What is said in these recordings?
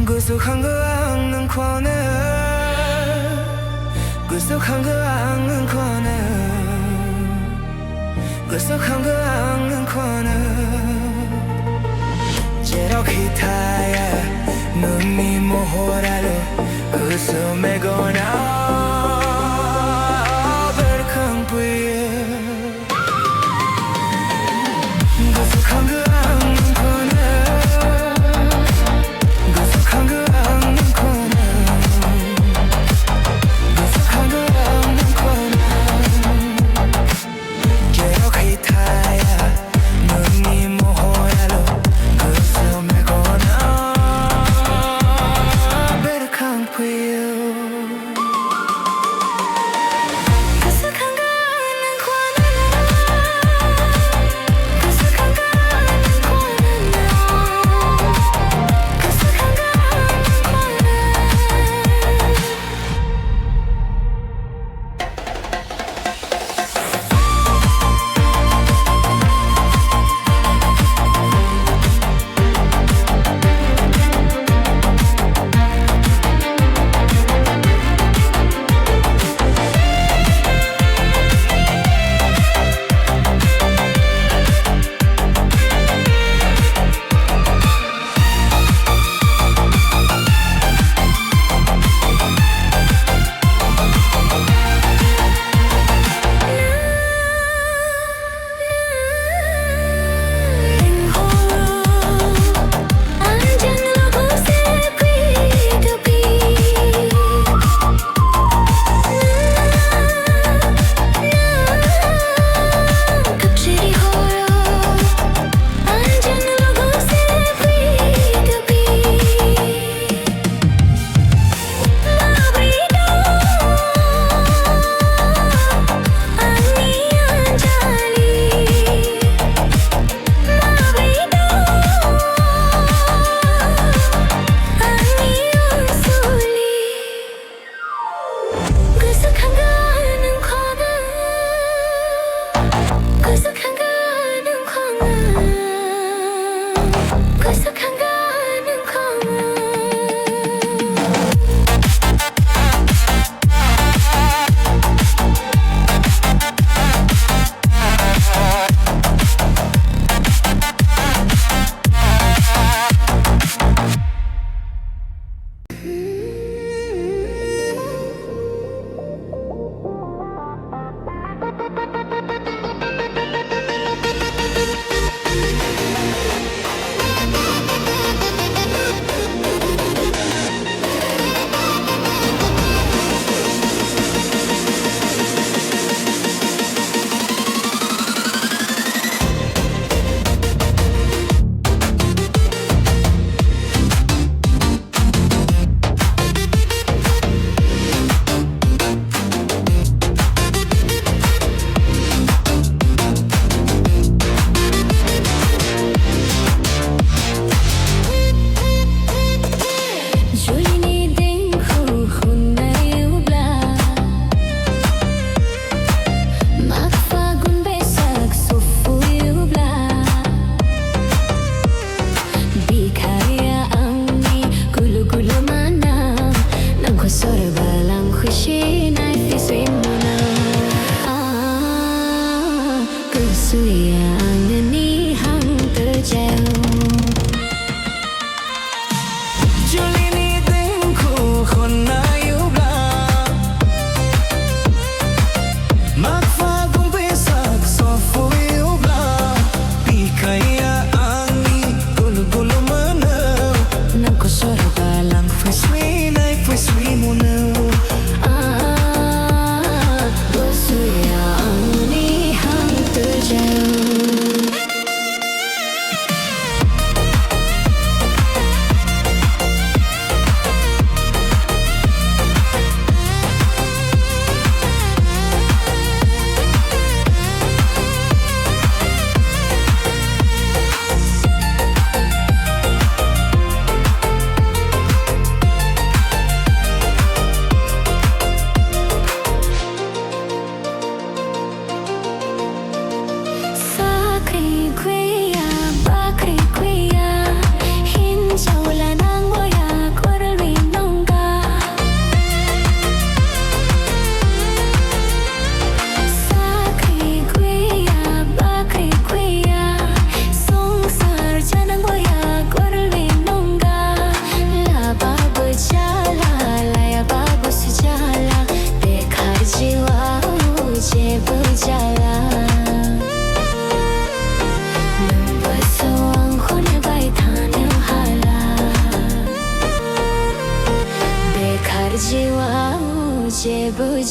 구속한 거 않는 권해 구속한 거 않는 권해 구속한 거 않는 권해 제로히 타야 눈이 모호라로 구속매거나 베르캉 부에 구속한 거 않는 권해 구속한 거 않는 권해 구속한 거 않는 권해 제로히 타야 눈이 모호라로 구속매거나 베르캉 부에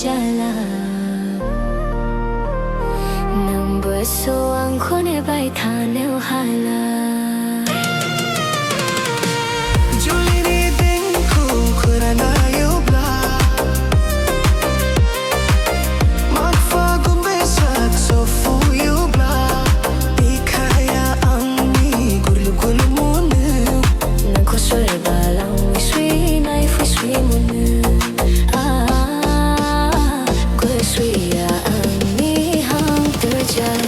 जाला Number so ang khone bai thaneu hala Julini dengku kurana yubla Magfa gumbesat sofu yubla Ikaya angni gulu gulu munu Nang ko swer balang wiswi nai fwiswi munu Sweet, me hung terjang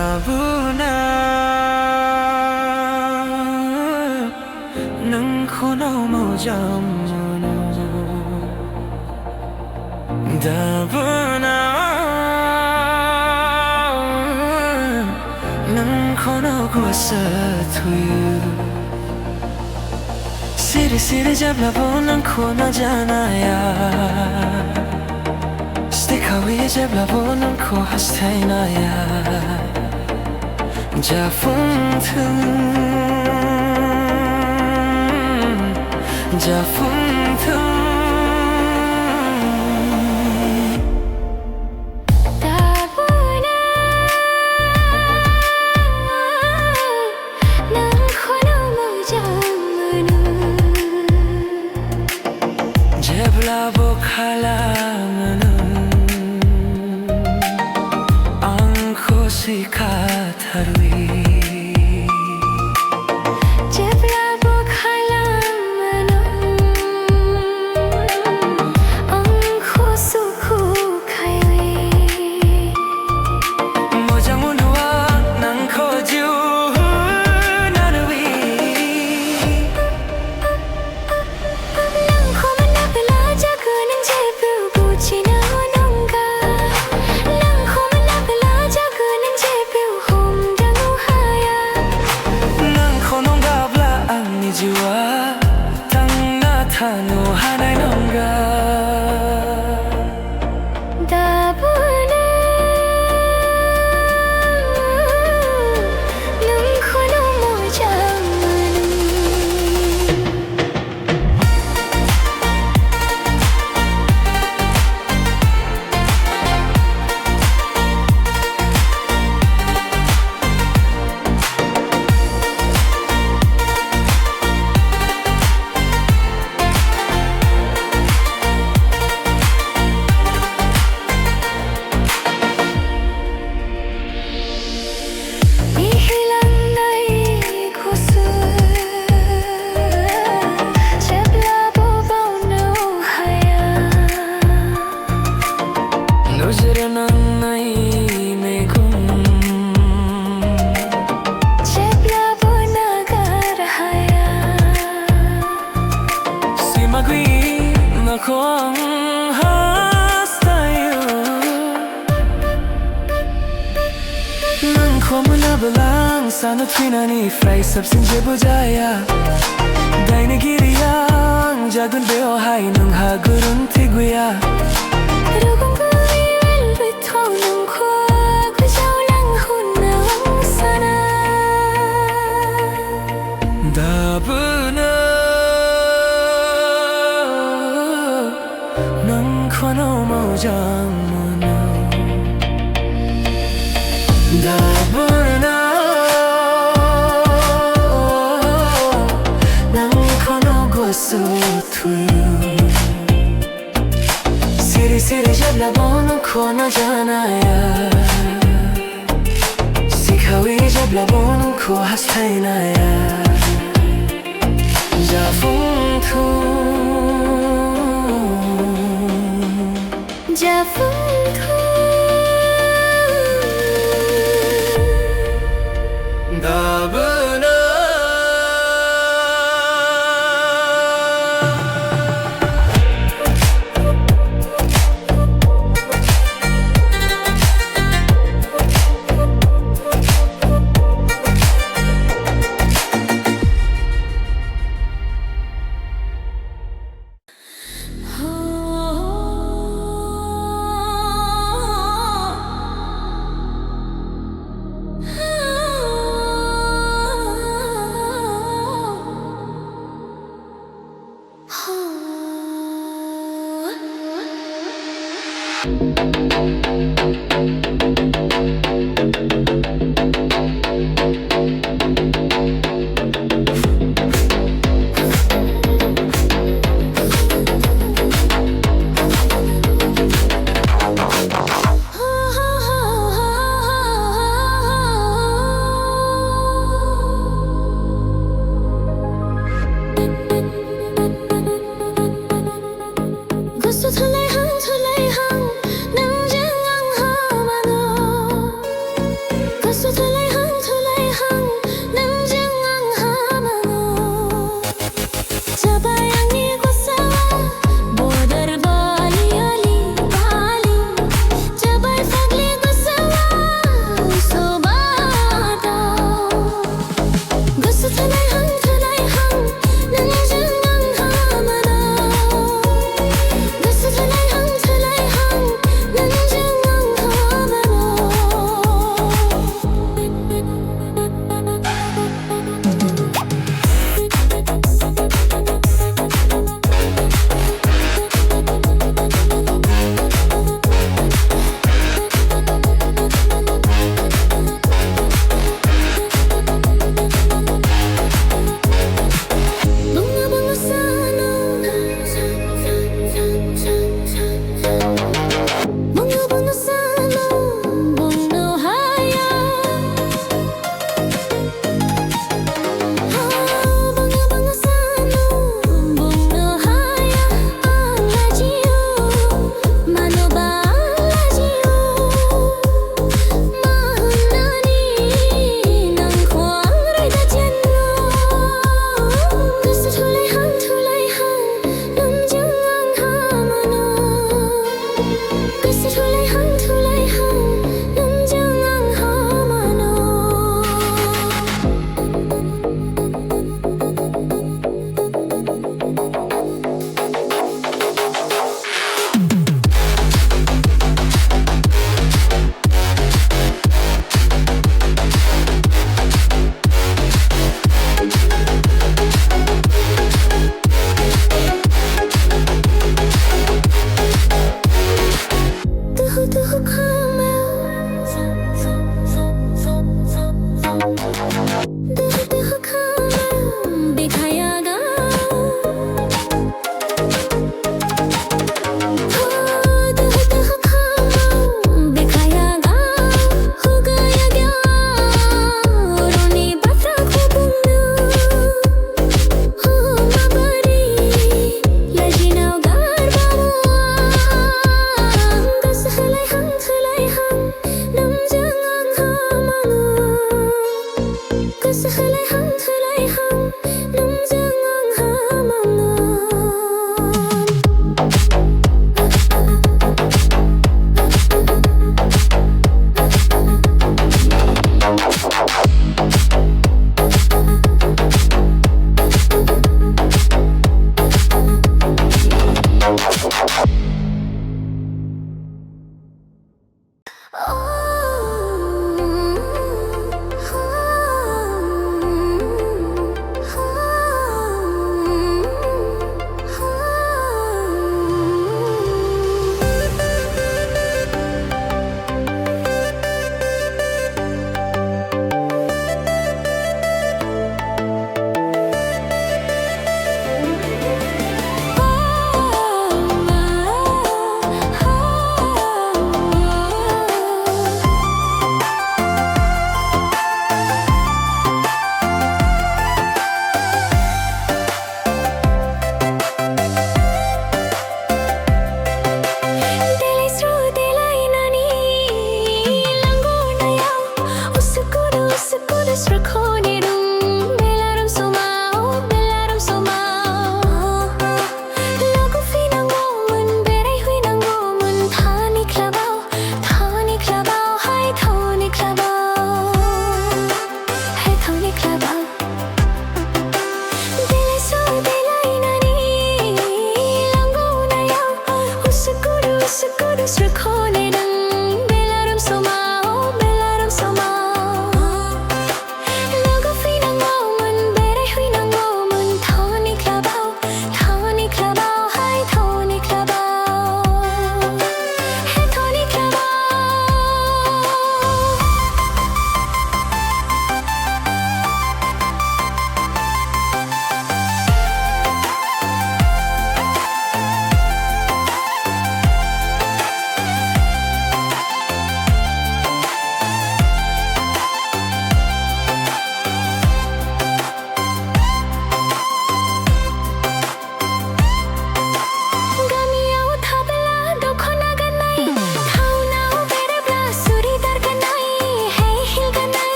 Dabuna nang khono mo jamunu Dabuna nang khono ko sathuyu Siri siri jabla bonan khona janaya Stikawi jabla bonan ko hastainaya Jafuntum Dabuna nang khono mo jamunu Jabla bo khala manu Ankho sikha tharui Jabla bo khala manu Ankho sukhu khaiwi Mojamunwa nang khoju nanui Nang kho mana pela jaga nang jepu buchina nongga Nang kho mana pela jaga nang jepu hom dangu haya Nang khono gabla angni jiwa tang na thanu hanai nongga Dabuna nang khono mo jamanu Ihilang nai kusu Jabla bo bau no haya Nuzira nang nai megum Jabla bo nagar haya Simagui na kong hastayo Nang khomula balang sanu twinani fry sabsin je bujaya Daine giriyang jagun beo hai nung hagurun tiguya Rugong kui wen lui thau nung khua Ku jau lang hun nang sana Dabuna nang khono mo jamunu Dabuna nang khono go suthu Siri siri jabla bono khona janaya Sikhawi jabla bono ko hastainaya Jafuntum Gusto tulay hang nandiyan ang hamano. Gusto tulay hang nandiyan ang hamano.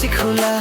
खुला